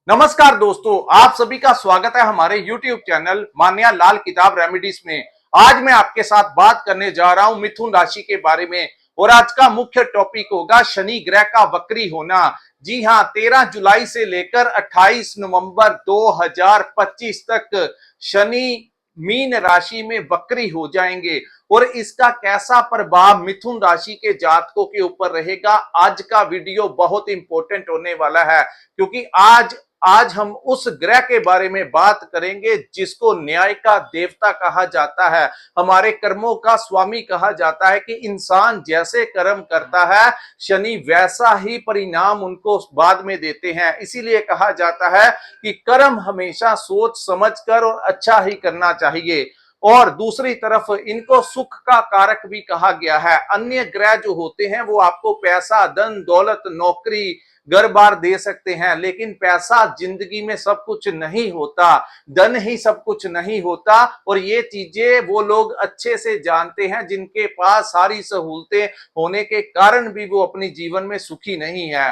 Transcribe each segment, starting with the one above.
नमस्कार दोस्तों, आप सभी का स्वागत है हमारे YouTube चैनल मान्या लाल किताब रेमेडीज में। आज मैं आपके साथ बात करने जा रहा हूं मिथुन राशि के बारे में और आज का मुख्य टॉपिक होगा शनि ग्रह का वक्री होना। जी हां, 13 जुलाई से लेकर 28 नवंबर 2025 तक शनि मीन राशि में वक्री हो जाएंगे और इसका कैसा प्रभाव मिथुन राशि के जातकों के ऊपर रहेगा। आज का वीडियो बहुत इंपॉर्टेंट होने वाला है क्योंकि आज हम उस ग्रह के बारे में बात करेंगे जिसको न्याय का देवता कहा जाता है, हमारे कर्मों का स्वामी कहा जाता है कि इंसान जैसे कर्म करता है शनि वैसा ही परिणाम उनको बाद में देते हैं। इसीलिए कहा जाता है कि कर्म हमेशा सोच समझकर और अच्छा ही करना चाहिए। और दूसरी तरफ इनको सुख का कारक भी कहा गया है। अन्य ग्रह जो होते हैं वो आपको पैसा, धन दौलत, नौकरी, घर बार दे सकते हैं, लेकिन पैसा जिंदगी में सब कुछ नहीं होता, धन ही सब कुछ नहीं होता। और ये चीजें वो लोग अच्छे से जानते हैं जिनके पास सारी सहूलतें होने के कारण भी वो अपने जीवन में सुखी नहीं है।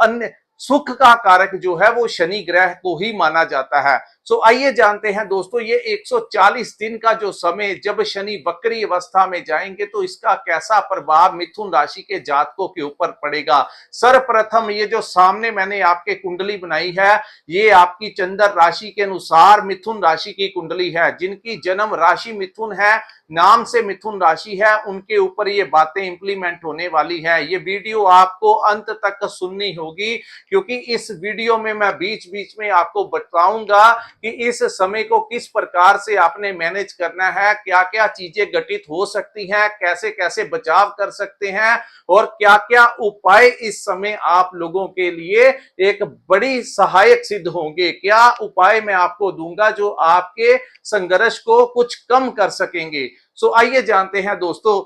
अन्य सुख का कारक जो है वो शनि ग्रह को ही माना जाता है। आइए जानते हैं दोस्तों, ये 140 दिन का जो समय जब शनि वक्री अवस्था में जाएंगे तो इसका कैसा प्रभाव मिथुन राशि के जातकों के ऊपर पड़ेगा। सर्वप्रथम ये जो सामने मैंने आपके कुंडली बनाई है, ये आपकी चंद्र राशि के अनुसार मिथुन राशि की कुंडली है। जिनकी जन्म राशि मिथुन है, नाम से मिथुन राशि है, उनके ऊपर ये बातें इंप्लीमेंट होने वाली है। ये वीडियो आपको अंत तक सुननी होगी क्योंकि इस वीडियो में मैं बीच बीच में आपको बताऊंगा कि इस समय को किस प्रकार से आपने मैनेज करना है, क्या क्या चीजें घटित हो सकती हैं, कैसे कैसे बचाव कर सकते हैं और क्या क्या उपाय इस समय आप लोगों के लिए एक बड़ी सहायक सिद्ध होंगे। क्या उपाय मैं आपको दूंगा जो आपके संघर्ष को कुछ कम कर सकेंगे। आइए जानते हैं दोस्तों,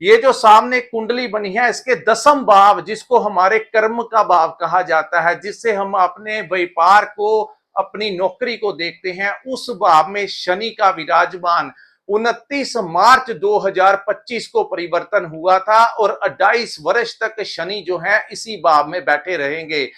ये जो सामने कुंडली बनी है इसके 10वें भाव, जिसको हमारे कर्म का भाव कहा जाता है, जिससे हम अपने व्यापार को, अपनी नौकरी को देखते हैं, उस भाव में शनि का विराजमान 29 मार्च 2025 को परिवर्तन हुआ था और 28 वर्ष तक शनि जो है इसी भाव में बैठे रहेंगे।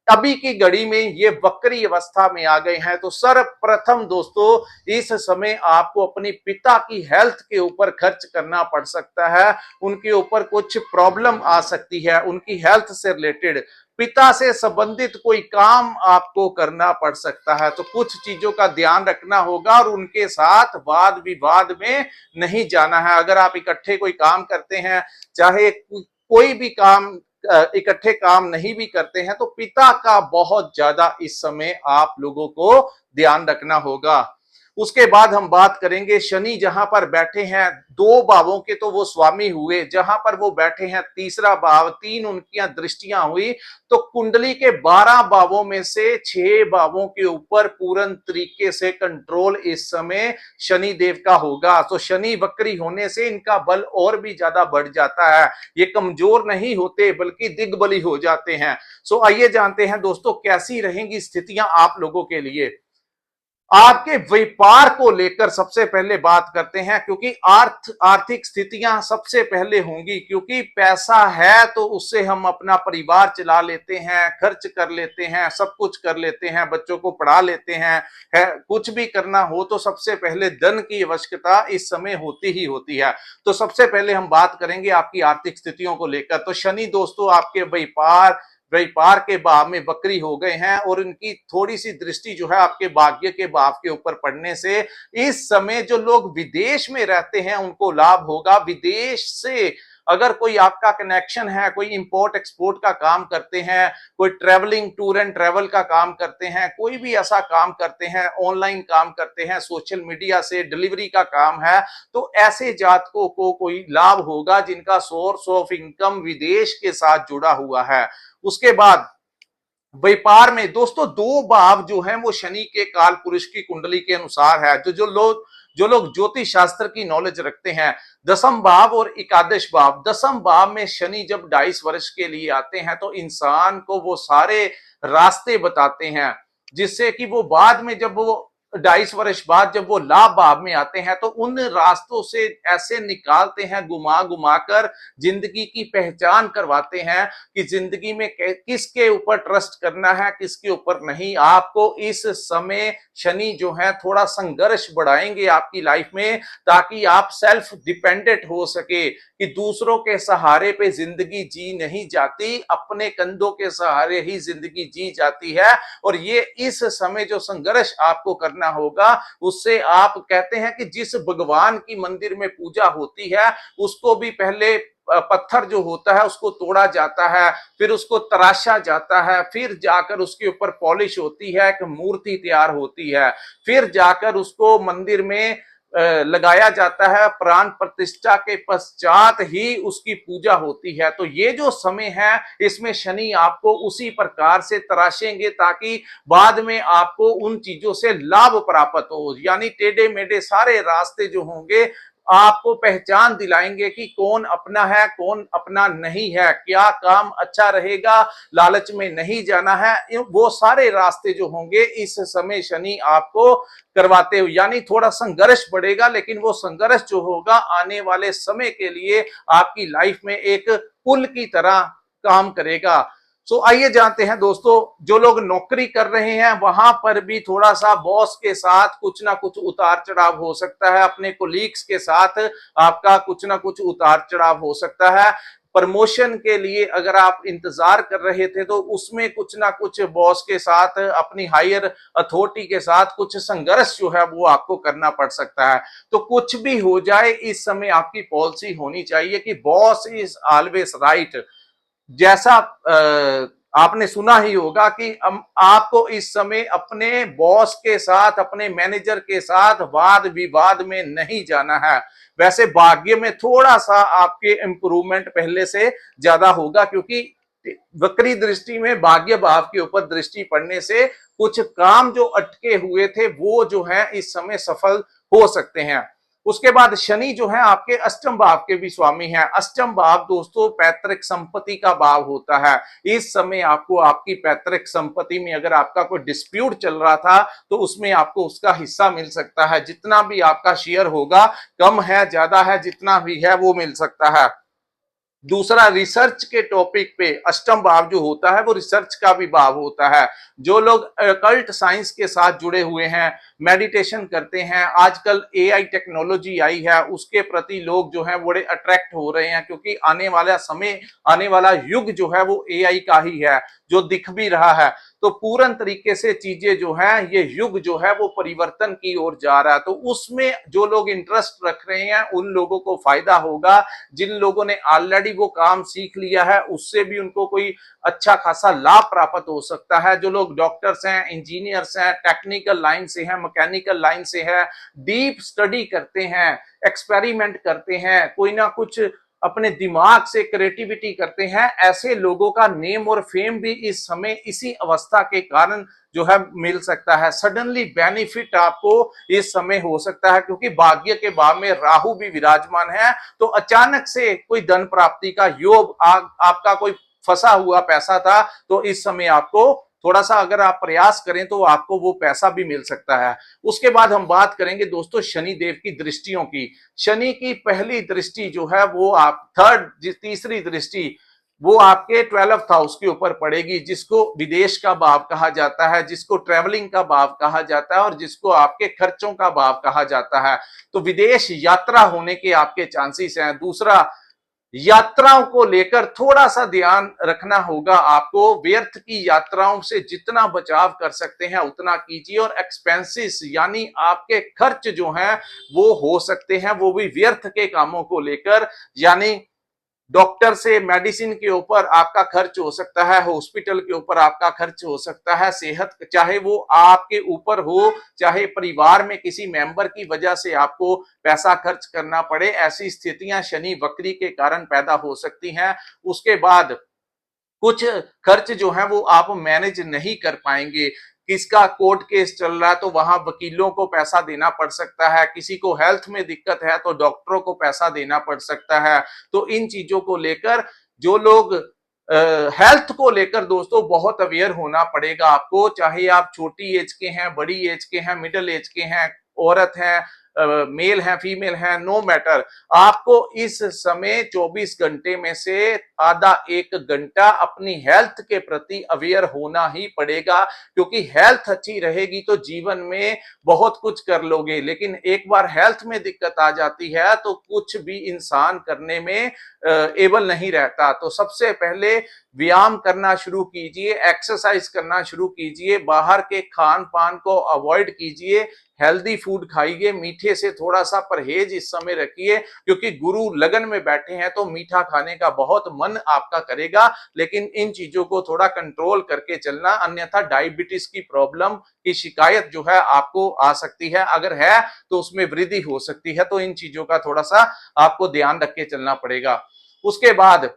अभी की घड़ी में ये वक्री अवस्था में आ गए हैं। तो सर्वप्रथम दोस्तों, इस समय आपको अपने पिता की हेल्थ के ऊपर खर्च करना पड़ सकता है। उनके ऊपर कुछ प्रॉब्लम आ सकती है, उनकी हेल्थ से रिलेटेड पिता से संबंधित कोई काम आपको करना पड़ सकता है। तो कुछ चीजों का ध्यान रखना होगा और उनके साथ वाद विवाद में नहीं जाना है। अगर आप इकट्ठे कोई काम करते हैं, चाहे कोई भी काम इकट्ठे काम नहीं भी करते हैं, तो पिता का बहुत ज्यादा इस समय आप लोगों को ध्यान रखना होगा। उसके बाद हम बात करेंगे शनि जहां पर बैठे हैं, दो भावों के तो वो स्वामी हुए, जहां पर वो बैठे हैं तीसरा भाव, 3 उनकी दृष्टियां हुई, तो कुंडली के 12 भावों में से 6 भावों के ऊपर पूर्ण तरीके से कंट्रोल इस समय शनि देव का होगा। तो शनि वक्री होने से इनका बल और भी ज्यादा बढ़ जाता है, ये कमजोर नहीं होते बल्कि दिग्बली हो जाते हैं। आइए जानते हैं दोस्तों कैसी रहेंगी स्थितियां आप लोगों के लिए। आपके व्यापार को लेकर सबसे पहले बात करते हैं, क्योंकि आर्थिक स्थितियां सबसे पहले होंगी, क्योंकि पैसा है तो उससे हम अपना परिवार चला लेते हैं, खर्च कर लेते हैं, सब कुछ कर लेते हैं, बच्चों को पढ़ा लेते हैं, कुछ भी करना हो तो सबसे पहले धन की आवश्यकता इस समय होती ही होती है। तो सबसे पहले हम बात करेंगे आपकी आर्थिक स्थितियों को लेकर। तो शनि दोस्तों आपके व्यापार के भाव में वक्री हो गए हैं और इनकी थोड़ी सी दृष्टि जो है आपके भाग्य के भाव के ऊपर पड़ने से इस समय जो लोग विदेश में रहते हैं उनको लाभ होगा। विदेश से अगर कोई आपका कनेक्शन है, कोई इंपोर्ट एक्सपोर्ट का काम करते हैं, कोई ट्रेवलिंग टूर एंड ट्रेवल का काम करते हैं, कोई भी ऐसा काम करते हैं, ऑनलाइन काम करते हैं, सोशल मीडिया से डिलीवरी का काम है, तो ऐसे जातकों को कोई लाभ होगा जिनका सोर्स ऑफ इनकम विदेश के साथ जुड़ा हुआ है। उसके बाद व्यापार में दोस्तों 2 भाव जो हैं वो शनि के काल पुरुष की कुंडली के अनुसार है। जो लोग ज्योतिष शास्त्र की नॉलेज रखते हैं, 10वां भाव और एकादश भाव, 10वां भाव में शनि जब 22 वर्ष के लिए आते हैं तो इंसान को वो सारे रास्ते बताते हैं जिससे कि वो बाद में जब वो वर्ष बाद जब वो लाभ भाव में आते हैं तो उन रास्तों से ऐसे निकालते हैं, घुमा घुमा कर जिंदगी की पहचान करवाते हैं कि जिंदगी में किसके ऊपर ट्रस्ट करना है, किसके ऊपर नहीं। आपको इस समय शनि जो है थोड़ा संघर्ष बढ़ाएंगे आपकी लाइफ में, ताकि आप सेल्फ डिपेंडेंट हो सके, कि दूसरों के सहारे पे जिंदगी जी नहीं जाती, अपने कंधों के सहारे ही जिंदगी जी जाती है। और ये इस समय जो संघर्ष आपको करना होगा, उससे आप कहते हैं कि जिस भगवान की मंदिर में पूजा होती है उसको भी पहले पत्थर जो होता है उसको तोड़ा जाता है, फिर उसको तराशा जाता है, फिर जाकर उसके ऊपर पॉलिश होती है, एक मूर्ति तैयार होती है, फिर जाकर उसको मंदिर में लगाया जाता है, प्राण प्रतिष्ठा के पश्चात ही उसकी पूजा होती है। तो ये जो समय है इसमें शनि आपको उसी प्रकार से तराशेंगे ताकि बाद में आपको उन चीजों से लाभ प्राप्त हो, यानी टेढ़े मेढ़े सारे रास्ते जो होंगे आपको पहचान दिलाएंगे कि कौन अपना है कौन अपना नहीं है, क्या काम अच्छा रहेगा, लालच में नहीं जाना है। वो सारे रास्ते जो होंगे इस समय शनि आपको करवाते हुए, यानी थोड़ा संघर्ष बढ़ेगा, लेकिन वो संघर्ष जो होगा आने वाले समय के लिए आपकी लाइफ में एक पुल की तरह काम करेगा। आइए जानते हैं दोस्तों, जो लोग नौकरी कर रहे हैं वहां पर भी थोड़ा सा बॉस के साथ कुछ ना कुछ उतार चढ़ाव हो सकता है, अपने कोलीग्स के साथ आपका कुछ ना कुछ उतार चढ़ाव हो सकता है। प्रमोशन के लिए अगर आप इंतजार कर रहे थे तो उसमें कुछ ना कुछ बॉस के साथ, अपनी हायर अथॉरिटी के साथ कुछ संघर्ष जो है वो आपको करना पड़ सकता है। तो कुछ भी हो जाए इस समय आपकी पॉलिसी होनी चाहिए कि बॉस इज ऑलवेज राइट। जैसा आपने सुना ही होगा कि आपको इस समय अपने बॉस के साथ, अपने मैनेजर के साथ वाद विवाद में नहीं जाना है। वैसे भाग्य में थोड़ा सा आपके इंप्रूवमेंट पहले से ज्यादा होगा, क्योंकि वक्री दृष्टि में भाग्य भाव के ऊपर दृष्टि पड़ने से कुछ काम जो अटके हुए थे वो जो है इस समय सफल हो सकते हैं। उसके बाद शनि जो है आपके अष्टम भाव के भी स्वामी हैं। अष्टम भाव दोस्तों पैतृक संपत्ति का भाव होता है। इस समय आपको आपकी पैतृक संपत्ति में अगर आपका कोई डिस्प्यूट चल रहा था तो उसमें आपको उसका हिस्सा मिल सकता है। जितना भी आपका शेयर होगा, कम है ज्यादा है, जितना भी है वो मिल सकता है। दूसरा, रिसर्च के टॉपिक पे अष्टम भाव जो होता है वो रिसर्च का भी भाव होता है। जो लोग अकल्ट साइंस के साथ जुड़े हुए हैं, मेडिटेशन करते हैं, आजकल एआई टेक्नोलॉजी आई है, उसके प्रति लोग जो है बड़े अट्रैक्ट हो रहे हैं, क्योंकि आने वाला समय, आने वाला युग जो है वो एआई का ही है, जो दिख भी रहा है। तो पूर्ण तरीके से चीजें जो है, ये युग जो है वो परिवर्तन की ओर जा रहा है। तो उसमें जो लोग इंटरेस्ट रख रहे हैं उन लोगों को फायदा होगा। जिन लोगों ने ऑलरेडी वो काम सीख लिया है उससे भी उनको कोई अच्छा खासा लाभ प्राप्त हो सकता है। जो लोग डॉक्टर्स हैं, इंजीनियर्स हैं, टेक्निकल लाइन से हैं, मैकेनिकल लाइन से हैं, डीप स्टडी करते हैं, एक्सपेरिमेंट करते हैं, कोई ना कुछ अपने दिमाग से क्रिएटिविटी करते हैं, ऐसे लोगों का नेम और फेम भी इस समय इसी अवस्था के कारण जो है मिल सकता है। सडनली बेनिफिट आपको इस समय हो सकता है, क्योंकि भाग्य के भाव में राहु भी विराजमान है। तो अचानक से कोई धन प्राप्ति का योग, आपका कोई फंसा हुआ पैसा था तो इस समय आपको थोड़ा सा अगर आप प्रयास करें तो आपको वो पैसा भी मिल सकता है। उसके बाद हम बात करेंगे दोस्तों शनि देव की दृष्टियों की। शनि की पहली दृष्टि जो है वो आप तीसरी दृष्टि वो आपके 12th हाउस के ऊपर पड़ेगी, जिसको विदेश का भाव कहा जाता है, जिसको ट्रेवलिंग का भाव कहा जाता है और जिसको आपके खर्चों का भाव कहा जाता है। तो विदेश यात्रा होने के आपके चांसेस हैं। दूसरा, यात्राओं को लेकर थोड़ा सा ध्यान रखना होगा आपको। व्यर्थ की यात्राओं से जितना बचाव कर सकते हैं उतना कीजिए। और एक्सपेंसेस यानी आपके खर्च जो हैं वो हो सकते हैं वो भी व्यर्थ के कामों को लेकर, यानी डॉक्टर से मेडिसिन के ऊपर आपका खर्च हो सकता है, हॉस्पिटल के ऊपर आपका खर्च हो सकता है, सेहत चाहे वो आपके ऊपर हो चाहे परिवार में किसी मेंबर की वजह से आपको पैसा खर्च करना पड़े, ऐसी स्थितियां शनि वक्री के कारण पैदा हो सकती हैं। उसके बाद कुछ खर्च जो है वो आप मैनेज नहीं कर पाएंगे। किसका कोर्ट केस चल रहा है तो वहां वकीलों को पैसा देना पड़ सकता है, किसी को हेल्थ में दिक्कत है तो डॉक्टरों को पैसा देना पड़ सकता है। तो इन चीजों को लेकर जो लोग हेल्थ को लेकर दोस्तों बहुत अवेयर होना पड़ेगा आपको, चाहे आप छोटी एज के हैं, बड़ी एज के हैं, मिडिल एज के हैं, औरत हैं, मेल हैं, फीमेल हैं, नो मैटर। आपको इस समय 24 घंटे में से आधा 1 घंटा अपनी हेल्थ के प्रति अवेयर होना ही पड़ेगा, क्योंकि हेल्थ अच्छी रहेगी तो जीवन में बहुत कुछ कर लोगे, लेकिन एक बार हेल्थ में दिक्कत आ जाती है तो कुछ भी इंसान करने में एबल नहीं रहता। तो सबसे पहले व्यायाम करना शुरू कीजिए, एक्सरसाइज करना शुरू कीजिए, बाहर के खान पान को अवॉइड कीजिए, हेल्दी फूड खाइए, मीठे से थोड़ा सा परहेज इस समय रखिए, क्योंकि गुरु लगन में बैठे हैं तो मीठा खाने का बहुत मन आपका करेगा, लेकिन इन चीजों को थोड़ा कंट्रोल करके चलना, अन्यथा डायबिटीज की प्रॉब्लम की शिकायत जो है आपको आ सकती है, अगर है तो उसमें वृद्धि हो सकती है। तो इन चीजों का थोड़ा सा आपको ध्यान रख के चलना पड़ेगा। उसके बाद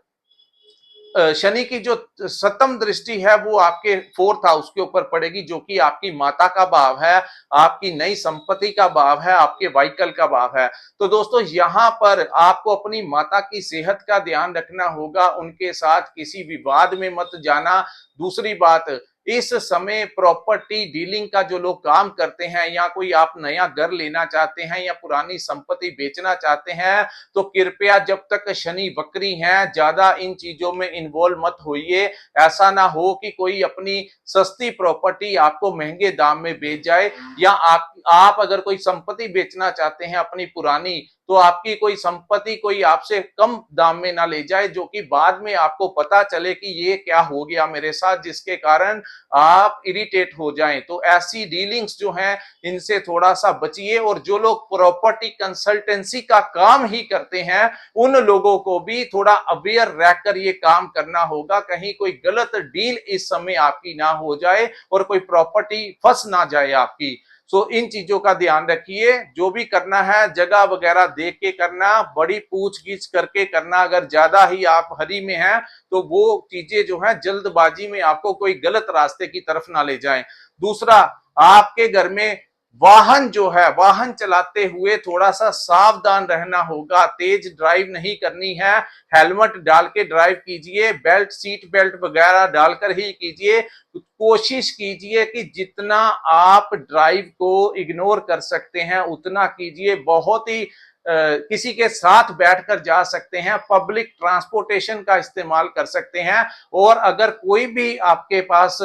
शनि की जो सप्तम दृष्टि है वो आपके 4th हाउस के ऊपर पड़ेगी, जो कि आपकी माता का भाव है, आपकी नई संपत्ति का भाव है, आपके व्हीकल का भाव है। तो दोस्तों यहाँ पर आपको अपनी माता की सेहत का ध्यान रखना होगा, उनके साथ किसी विवाद में मत जाना। दूसरी बात, इस समय प्रॉपर्टी डीलिंग का जो लोग काम करते हैं, या कोई आप नया घर लेना चाहते हैं या पुरानी संपत्ति बेचना चाहते हैं, तो कृपया जब तक शनि वक्री हैं ज्यादा इन चीजों में इन्वॉल्व मत होइए। ऐसा ना हो कि कोई अपनी सस्ती प्रॉपर्टी आपको महंगे दाम में बेच जाए, या आप अगर कोई संपत्ति बेचना चाहते हैं अपनी पुरानी, तो आपकी कोई संपत्ति कोई आपसे कम दाम में ना ले जाए, जो कि बाद में आपको पता चले कि ये क्या हो गया मेरे साथ, जिसके कारण आप इरिटेट हो जाएं। तो ऐसी डीलिंग्स जो हैं इनसे थोड़ा सा बचिए। और जो लोग प्रॉपर्टी कंसल्टेंसी का काम ही करते हैं, उन लोगों को भी थोड़ा अवेयर रहकर ये काम करना होगा, कहीं कोई गलत डील इस समय आपकी ना हो जाए और कोई प्रॉपर्टी फंस ना जाए आपकी। सो इन चीजों का ध्यान रखिए। जो भी करना है जगह वगैरह देख के करना, बड़ी पूछगिछ करके करना। अगर ज्यादा ही आप हरी में हैं तो वो चीजें जो है जल्दबाजी में आपको कोई गलत रास्ते की तरफ ना ले जाएं। दूसरा, आपके घर में वाहन जो है, वाहन चलाते हुए थोड़ा सा सावधान रहना होगा, तेज ड्राइव नहीं करनी है, हेलमेट डाल के ड्राइव कीजिए, बेल्ट सीट बेल्ट वगैरह डालकर ही कीजिए। कोशिश कीजिए कि जितना आप ड्राइव को इग्नोर कर सकते हैं उतना कीजिए। बहुत ही किसी के साथ बैठकर जा सकते हैं, पब्लिक ट्रांसपोर्टेशन का इस्तेमाल कर सकते हैं, और अगर कोई भी आपके पास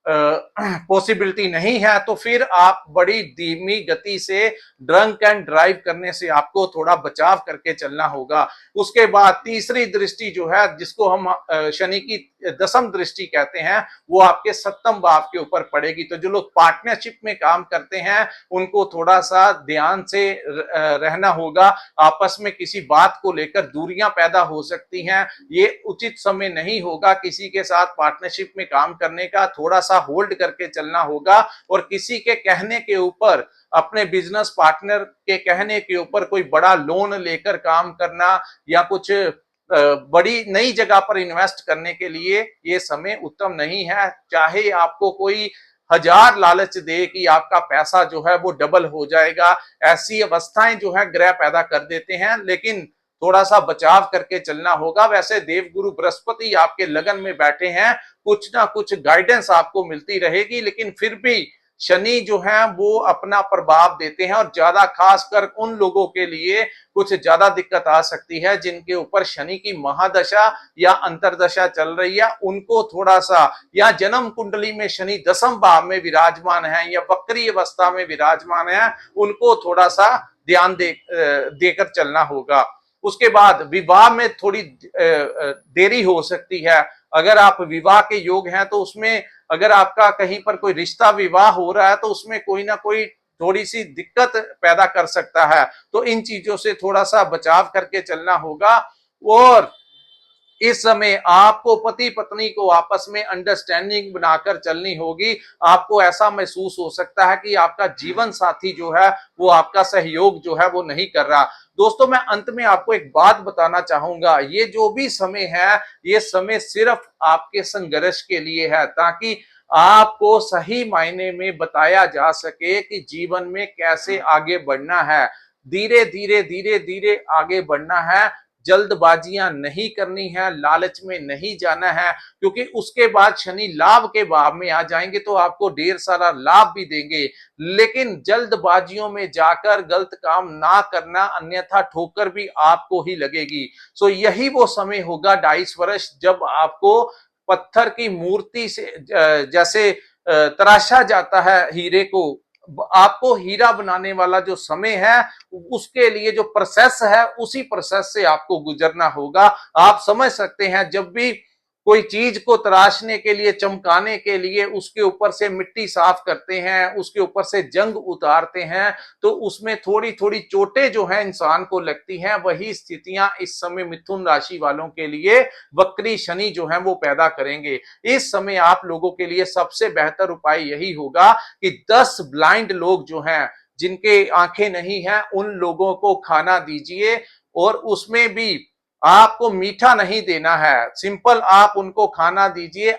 पॉसिबिलिटी नहीं है तो फिर आप बड़ी धीमी गति से ड्रंक एंड ड्राइव करने से आपको थोड़ा बचाव करके चलना होगा। उसके बाद तीसरी दृष्टि जो है, जिसको हम शनि की दसम दृष्टि कहते हैं, वो आपके सप्तम भाव के ऊपर पड़ेगी। तो जो लोग पार्टनरशिप में काम करते हैं उनको थोड़ा सा ध्यान से रहना होगा। आपस में किसी बात को लेकर दूरियां पैदा हो सकती हैं, ये उचित समय नहीं होगा किसी के साथ पार्टनरशिप में काम करने का। थोड़ा सा होल्ड करके चलना होगा, और किसी के कहने के ऊपर, अपने बिजनेस पार्टनर के कहने के ऊपर कोई बड़ा लोन लेकर काम करना या कुछ बड़ी नई जगह पर इन्वेस्ट करने के लिए ये समय उत्तम नहीं है। चाहे आपको कोई 1000 लालच दे कि आपका पैसा जो है वो डबल हो जाएगा, ऐसी अवस्थाएं जो है ग्रह पैदा कर देते हैं, लेकिन थोड़ा सा बचाव करके चलना होगा। वैसे देवगुरु बृहस्पति आपके लगन में बैठे हैं, कुछ ना कुछ गाइडेंस आपको मिलती रहेगी, लेकिन फिर भी शनि जो है वो अपना प्रभाव देते हैं, और ज्यादा खासकर उन लोगों के लिए कुछ ज्यादा दिक्कत आ सकती है जिनके ऊपर शनि की महादशा या अंतरदशा चल रही है। उनको थोड़ा सा, या जन्म कुंडली में शनि दसम भाव में विराजमान है या वक्री अवस्था में विराजमान है, उनको थोड़ा सा ध्यान देकर चलना होगा। उसके बाद विवाह में थोड़ी देरी हो सकती है। अगर आप विवाह के योग हैं तो उसमें, अगर आपका कहीं पर कोई रिश्ता विवाह हो रहा है तो उसमें कोई ना कोई थोड़ी सी दिक्कत पैदा कर सकता है। तो इन चीजों से थोड़ा सा बचाव करके चलना होगा। और इस समय आपको पति पत्नी को आपस में अंडरस्टैंडिंग बनाकर चलनी होगी। आपको ऐसा महसूस हो सकता है कि आपका जीवन साथी जो है वो आपका सहयोग जो है वो नहीं कर रहा। दोस्तों, मैं अंत में आपको एक बात बताना चाहूंगा, ये जो भी समय है ये समय सिर्फ आपके संघर्ष के लिए है, ताकि आपको सही मायने में बताया जा सके कि जीवन में कैसे आगे बढ़ना है। धीरे धीरे धीरे धीरे आगे बढ़ना है। जल्दबाजियां नहीं करनी है, लालच में नहीं जाना है, क्योंकि उसके बाद शनि लाभ के भाव में आ जाएंगे तो आपको ढेर सारा लाभ भी देंगे। लेकिन जल्दबाजियों में जाकर गलत काम ना करना, अन्यथा ठोकर भी आपको ही लगेगी। सो यही वो समय होगा 2.5 वर्ष जब आपको पत्थर की मूर्ति से जैसे तराशा जाता है हीरे को, आपको हीरा बनाने वाला जो समय है उसके लिए जो प्रोसेस है उसी प्रोसेस से आपको गुजरना होगा। आप समझ सकते हैं जब भी कोई चीज को तराशने के लिए, चमकाने के लिए उसके ऊपर से मिट्टी साफ करते हैं, उसके ऊपर से जंग उतारते हैं, तो उसमें थोड़ी थोड़ी चोटें जो है इंसान को लगती हैं। वही स्थितियां इस समय मिथुन राशि वालों के लिए वक्री शनि जो है वो पैदा करेंगे। इस समय आप लोगों के लिए सबसे बेहतर उपाय यही होगा कि 10 ब्लाइंड लोग जो हैं, जिनके आंखें नहीं हैं, उन लोगों को खाना दीजिए। और उसमें भी आपको मीठा नहीं देना है, सिंपल आप उनको खाना दीजिए।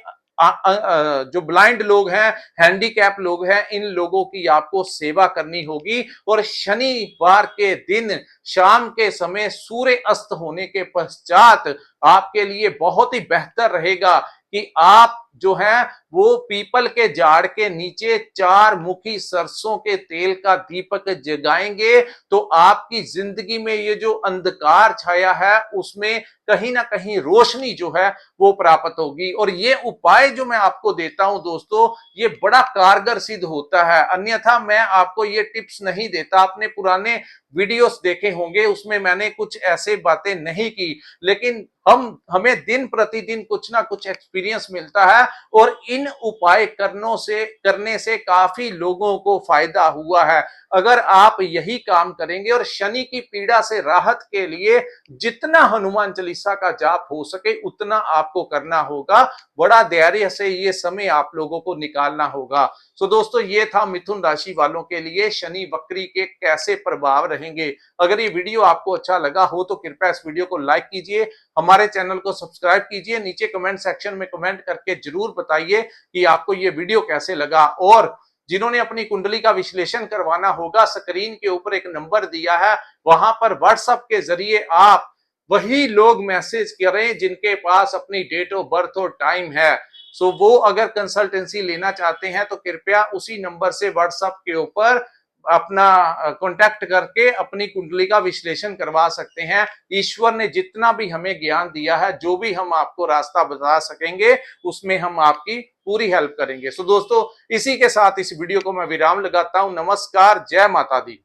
जो ब्लाइंड लोग हैं, हैंडीकैप लोग हैं, इन लोगों की आपको सेवा करनी होगी। और शनिवार के दिन शाम के समय सूर्य अस्त होने के पश्चात आपके लिए बहुत ही बेहतर रहेगा कि आप जो है वो पीपल के झाड़ के नीचे 4 मुखी सरसों के तेल का दीपक जगाएंगे, तो आपकी जिंदगी में ये जो अंधकार छाया है उसमें कहीं ना कहीं रोशनी जो है वो प्राप्त होगी। और ये उपाय जो मैं आपको देता हूं दोस्तों, ये बड़ा कारगर सिद्ध होता है। अन्यथा मैं आपको ये टिप्स नहीं देता। आपने पुराने वीडियोस देखे होंगे, उसमें मैंने कुछ ऐसे बातें नहीं की, लेकिन हमें दिन प्रतिदिन कुछ ना कुछ एक्सपीरियंस मिलता है और इन उपाय करने से काफी लोगों को फायदा हुआ है। अगर आप यही काम करेंगे और शनि की पीड़ा से राहत के लिए जितना हनुमान चालीसा का जाप हो सके उतना आपको करना होगा। बड़ा धैर्य से ये समय आप लोगों को निकालना होगा। सो दोस्तों, ये था मिथुन राशि वालों के लिए शनि वक्री के कैसे प्रभाव रहेंगे। अगर ये वीडियो आपको अच्छा लगा हो तो कृपया इस वीडियो को लाइक कीजिए, हमारे चैनल को सब्सक्राइब कीजिए, नीचे कमेंट सेक्शन में कमेंट करके जरूर बताइए कि आपको ये वीडियो कैसे लगा। और जिन्होंने अपनी कुंडली का विश्लेषण करवाना होगा, स्क्रीन के ऊपर एक नंबर दिया है, वहां पर व्हाट्सएप के जरिए आप वही लोग मैसेज करें जिनके पास अपनी डेट ऑफ बर्थ और टाइम है। सो वो अगर कंसल्टेंसी लेना चाहते हैं तो कृपया उसी नंबर से व्हाट्सएप के ऊपर अपना कांटेक्ट करके अपनी कुंडली का विश्लेषण करवा सकते हैं। ईश्वर ने जितना भी हमें ज्ञान दिया है, जो भी हम आपको रास्ता बता सकेंगे, उसमें हम आपकी पूरी हेल्प करेंगे। सो दोस्तों, इसी के साथ इस वीडियो को मैं विराम लगाता हूं। नमस्कार, जय माता दी।